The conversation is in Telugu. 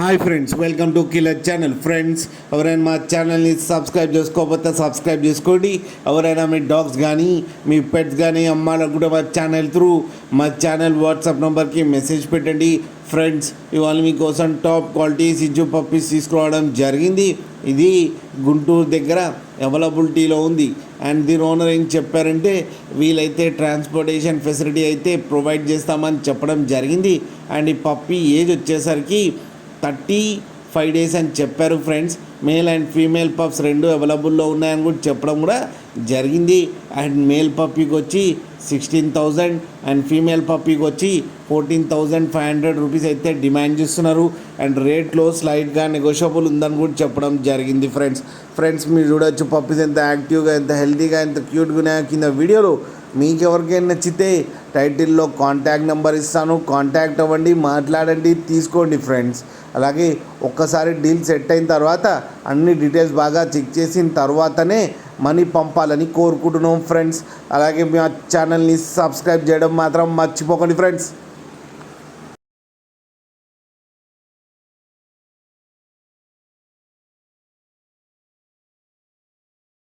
Hi friends, welcome to killer channel. Friends, ఎవరైనా మా ఛానల్ని సబ్స్క్రైబ్ చేసుకోకపోతే సబ్స్క్రైబ్ చేసుకోండి. ఎవరైనా మీ డాగ్స్ కానీ మీ పెట్స్ కానీ అమ్మాలనుకుంటే మా ఛానల్ త్రూ మా ఛానల్ వాట్సాప్ నెంబర్కి మెసేజ్ పెట్టండి. ఫ్రెండ్స్, ఇవాళ మీకోసం టాప్ క్వాలిటీ సిజ్జు పప్పీస్ తీసుకురావడం జరిగింది. ఇది గుంటూరు దగ్గర అవైలబిలిటీలో ఉంది. అండ్ దీని ఓనర్ ఏం చెప్పారంటే వీలైతే ట్రాన్స్పోర్టేషన్ ఫెసిలిటీ అయితే ప్రొవైడ్ చేస్తామని చెప్పడం జరిగింది. అండ్ ఈ పప్పీ ఏజ్ వచ్చేసరికి 35 డేస్ అని చెప్పారు. Friends, male and female pups రెండు అవైలబుల్లో ఉన్నాయని కూడా చెప్పడం కూడా జరిగింది. అండ్ మేల్ పప్పీకి వచ్చి 16,000 అండ్ ఫీమేల్ పప్పీకి వచ్చి 14,500 రూపీస్ అయితే డిమాండ్ చేస్తున్నారు. అండ్ రేట్లో స్లైడ్గా నెగోషియబుల్ ఉందని కూడా చెప్పడం జరిగింది. ఫ్రెండ్స్ మీరు చూడవచ్చు పప్పీస్ ఎంత యాక్టివ్గా, ఎంత హెల్తీగా, ఎంత క్యూట్గా ఉన్నాయో కింద వీడియోలో. మీకు ఎవరికైనా నచ్చితే టైటిల్లో కాంటాక్ట్ నెంబర్ ఇస్తాను, కాంటాక్ట్ అవ్వండి, మాట్లాడండి, తీసుకోండి. ఫ్రెండ్స్, అలాగే ఒక్కసారి డీల్ సెట్ అయిన తర్వాత అన్ని డీటెయిల్స్ బాగా చెక్ చేసిన తర్వాతనే మనీ పంపాలని కోరుకుంటున్నాం. ఫ్రెండ్స్, అలాగే మా ఛానల్ని సబ్స్క్రైబ్ చేయడం మాత్రం మర్చిపోకండి. ఫ్రెండ్స్.